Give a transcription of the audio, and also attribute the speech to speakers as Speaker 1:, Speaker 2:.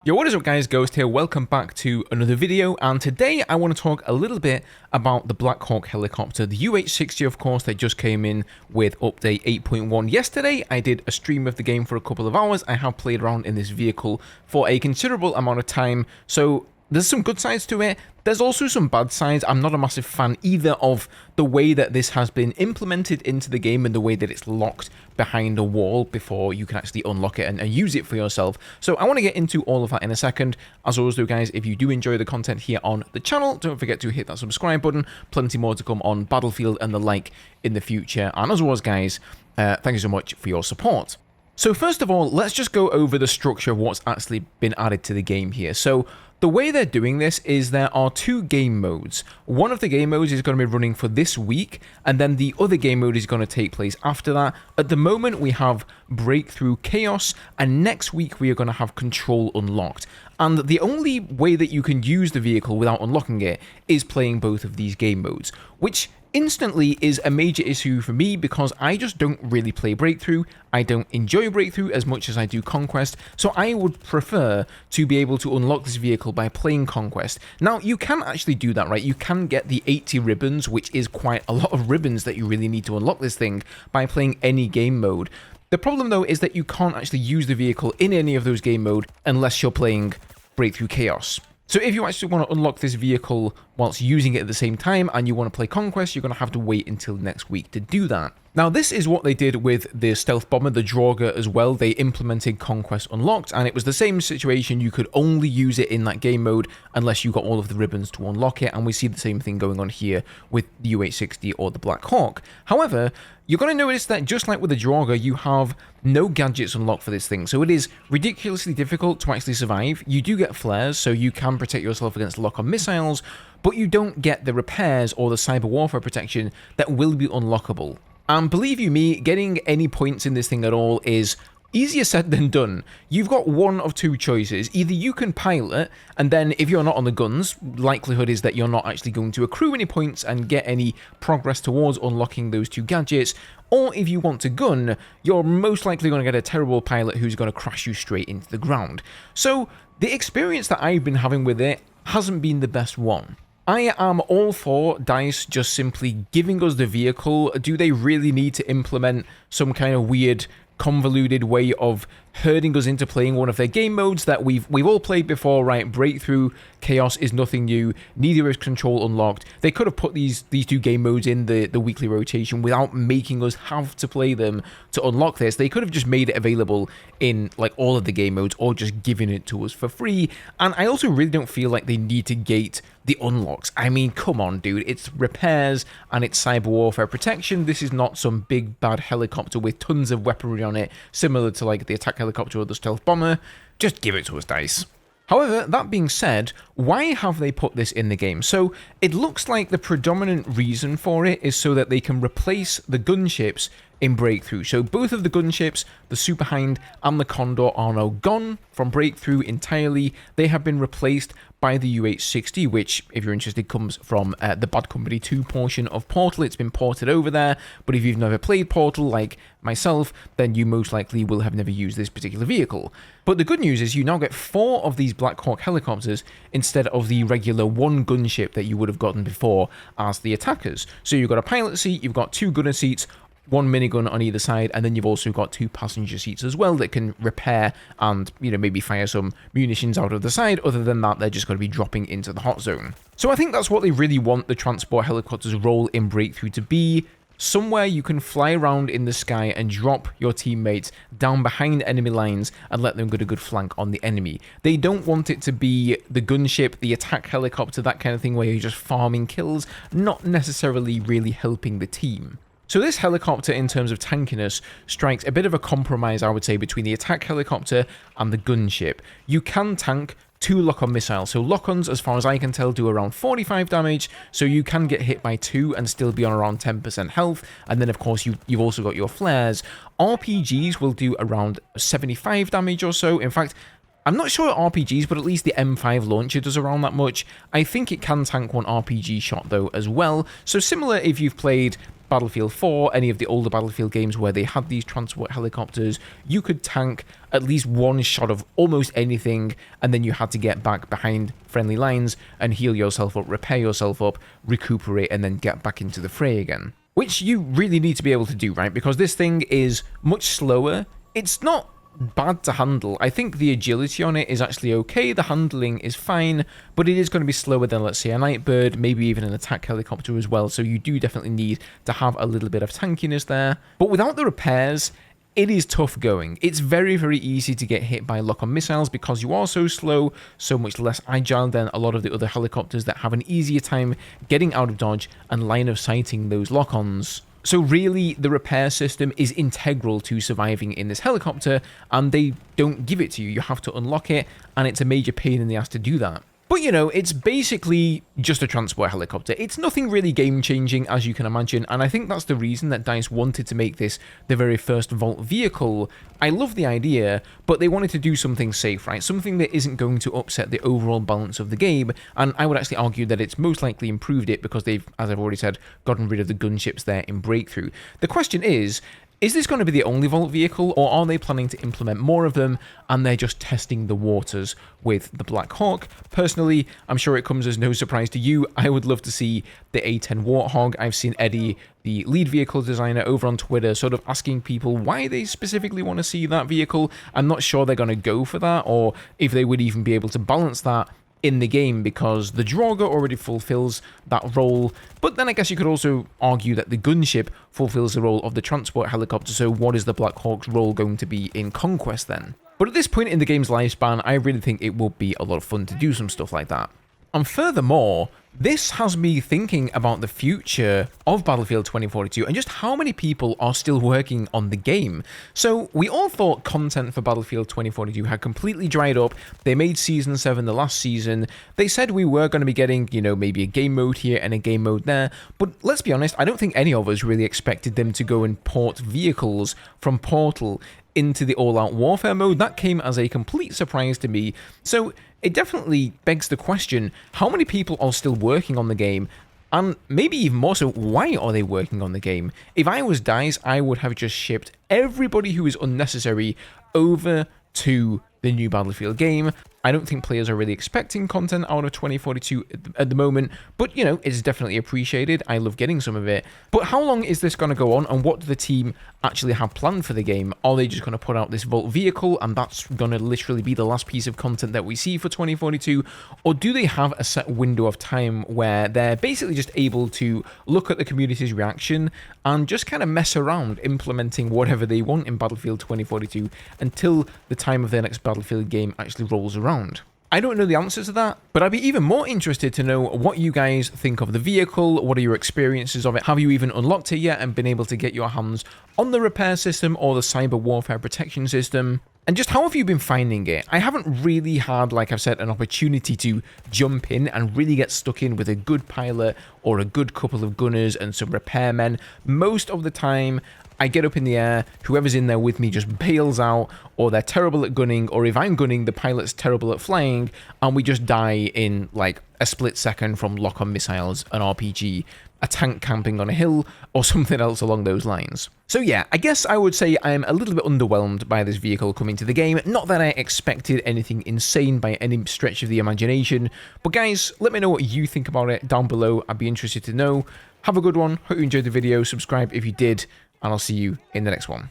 Speaker 1: Yo, what is up guys, Ghost here, welcome back to another video, and today I want to talk a little bit about the Blackhawk helicopter, the UH-60 of course, that just came in with update 8.1 yesterday. I did a stream of the game for a couple of hours. I have played around in this vehicle for a considerable amount of time, so there's some good sides to it. There's also some bad sides. I'm not a massive fan either of the way that this has been implemented into the game and the way that it's locked behind a wall before you can actually unlock it and use it for yourself. So I want to get into all of that in a second. As always though guys, if you do enjoy the content here on the channel, don't forget to hit that subscribe button. Plenty more to come on Battlefield and the like in the future. And as always guys, thank you so much for your support. So first of all, let's just go over the structure of what's actually been added to the game here. So the way they're doing this is there are two game modes. One of the game modes is going to be running for this week, and then the other game mode is going to take place after that. At the moment, we have Breakthrough Chaos, and next week we are going to have Control unlocked. And the only way that you can use the vehicle without unlocking it is playing both of these game modes, which instantly is a major issue for me because I just don't really play Breakthrough. I don't enjoy Breakthrough as much as I do Conquest, so I would prefer to be able to unlock this vehicle by playing Conquest. Now, you can actually do that, right? You can get the 80 ribbons, which is quite a lot of ribbons that you really need to unlock this thing, by playing any game mode. The problem, though, is that you can't actually use the vehicle in any of those game mode unless you're playing Breakthrough Chaos. So if you actually want to unlock this vehicle whilst using it at the same time and you want to play Conquest, you're going to have to wait until next week to do that. Now this is what they did with the stealth bomber, the Draugr as well. They implemented Conquest Unlocked, and it was the same situation. You could only use it in that game mode unless you got all of the ribbons to unlock it, and we see the same thing going on here with the UH-60 or the Blackhawk. However, you're going to notice that just like with the Draugr, you have no gadgets unlocked for this thing, so it is ridiculously difficult to actually survive. You do get flares, so you can protect yourself against lock-on missiles, but you don't get the repairs or the cyber warfare protection that will be unlockable. And believe you me, getting any points in this thing at all is easier said than done. You've got one of two choices. Either you can pilot, and then if you're not on the guns, likelihood is that you're not actually going to accrue any points and get any progress towards unlocking those two gadgets. Or if you want to gun, you're most likely going to get a terrible pilot who's going to crash you straight into the ground. So the experience that I've been having with it hasn't been the best one. I am all for DICE just simply giving us the vehicle. Do they really need to implement some kind of weird, convoluted way of herding us into playing one of their game modes that we've all played before, right? Breakthrough Chaos is nothing new, neither is Control Unlocked. They could have put these two game modes in the weekly rotation without making us have to play them to unlock this. They could have just made it available in like all of the game modes, or just given it to us for free. And I also really don't feel like they need to gate the unlocks. I mean, come on dude, it's repairs and it's cyber warfare protection. This is not some big bad helicopter with tons of weaponry on it, similar to like the attack helicopter or the stealth bomber. Just give it to us, DICE. However, that being said, why have they put this in the game? So it looks like the predominant reason for it is so that they can replace the gunships in Breakthrough. So both of the gunships, the Super Hind and the Condor, are now gone from Breakthrough entirely. They have been replaced by the UH-60, which, if you're interested, comes from the Bad Company 2 portion of Portal. It's been ported over there, but if you've never played Portal like myself, then you most likely will have never used this particular vehicle. But the good news is you now get 4 of these Blackhawk helicopters instead of the regular 1 gunship that you would have gotten before as the attackers. So you've got a pilot seat, you've got 2 gunner seats, 1 minigun on either side, and then you've also got 2 passenger seats as well that can repair and, you know, maybe fire some munitions out of the side. Other than that, they're just going to be dropping into the hot zone. So I think that's what they really want the transport helicopter's role in Breakthrough to be. Somewhere you can fly around in the sky and drop your teammates down behind enemy lines and let them get a good flank on the enemy. They don't want it to be the gunship, the attack helicopter, that kind of thing where you're just farming kills, not necessarily really helping the team. So this helicopter, in terms of tankiness, strikes a bit of a compromise, I would say, between the attack helicopter and the gunship. You can tank 2 lock-on missiles. So lock-ons, as far as I can tell, do around 45 damage, so you can get hit by 2 and still be on around 10% health. And then, of course, you've also got your flares. RPGs will do around 75 damage or so. In fact, I'm not sure RPGs, but at least the M5 launcher does around that much. I think it can tank 1 RPG shot, though, as well. So similar if you've played Battlefield 4, any of the older Battlefield games where they had these transport helicopters, you could tank at least one shot of almost anything, and then you had to get back behind friendly lines and heal yourself up, repair yourself up, recuperate, and then get back into the fray again. Which you really need to be able to do, right? Because this thing is much slower. It's not bad to handle. I think the agility on it is actually okay. The handling is fine, but it is going to be slower than, let's say, a Nightbird, maybe even an attack helicopter as well. So you do definitely need to have a little bit of tankiness there. But without the repairs, it is tough going. It's very, very easy to get hit by lock-on missiles because you are so slow, so much less agile than a lot of the other helicopters that have an easier time getting out of dodge and line of sighting those lock-ons. So really, the repair system is integral to surviving in this helicopter, and they don't give it to you. You have to unlock it, and it's a major pain in the ass to do that. But, you know, it's basically just a transport helicopter. It's nothing really game-changing, as you can imagine, and I think that's the reason that DICE wanted to make this the very first Vault vehicle. I love the idea, but they wanted to do something safe, right? Something that isn't going to upset the overall balance of the game, and I would actually argue that it's most likely improved it because they've, as I've already said, gotten rid of the gunships there in Breakthrough. The question is this going to be the only Vault vehicle, or are they planning to implement more of them, and they're just testing the waters with the Blackhawk? Personally, I'm sure it comes as no surprise to you. I would love to see the A10 Warthog. I've seen Eddie, the lead vehicle designer, over on Twitter sort of asking people why they specifically want to see that vehicle. I'm not sure they're going to go for that, or if they would even be able to balance that in the game, because the Draugr already fulfills that role. But then I guess you could also argue that the gunship fulfills the role of the transport helicopter, so what is the Blackhawk's role going to be in Conquest then? But at this point in the game's lifespan, I really think it will be a lot of fun to do some stuff like that. And furthermore, this has me thinking about the future of Battlefield 2042 and just how many people are still working on the game. So we all thought content for Battlefield 2042 had completely dried up. They made Season 7 the last season. They said we were going to be getting, you know, maybe a game mode here and a game mode there. But let's be honest, I don't think any of us really expected them to go and port vehicles from Portal into the all-out warfare mode. That came as a complete surprise to me. So it definitely begs the question, how many people are still working on the game? And maybe even more so, why are they working on the game? If I was DICE, I would have just shipped everybody who is unnecessary over to the new Battlefield game. I don't think players are really expecting content out of 2042 at the moment, but, you know, it's definitely appreciated. I love getting some of it. But how long is this going to go on, and what do the team actually have planned for the game? Are they just going to put out this Vault vehicle, and that's going to literally be the last piece of content that we see for 2042? Or do they have a set window of time where they're basically just able to look at the community's reaction and just kind of mess around implementing whatever they want in Battlefield 2042 until the time of their next Battlefield game actually rolls around? I don't know the answer to that, but I'd be even more interested to know what you guys think of the vehicle. What are your experiences of it? Have you even unlocked it yet and been able to get your hands on the repair system or the cyber warfare protection system? And just how have you been finding it? I haven't really had, like I've said, an opportunity to jump in and really get stuck in with a good pilot or a good couple of gunners and some repairmen. Most of the time, I get up in the air, whoever's in there with me just bails out, or they're terrible at gunning, or if I'm gunning, the pilot's terrible at flying, and we just die in like a split second from lock-on missiles, an RPG, a tank camping on a hill, or something else along those lines. So yeah, I guess I would say I am a little bit underwhelmed by this vehicle coming to the game. Not that I expected anything insane by any stretch of the imagination, but guys, let me know what you think about it down below. I'd be interested to know. Have a good one. Hope you enjoyed the video. Subscribe if you did, and I'll see you in the next one.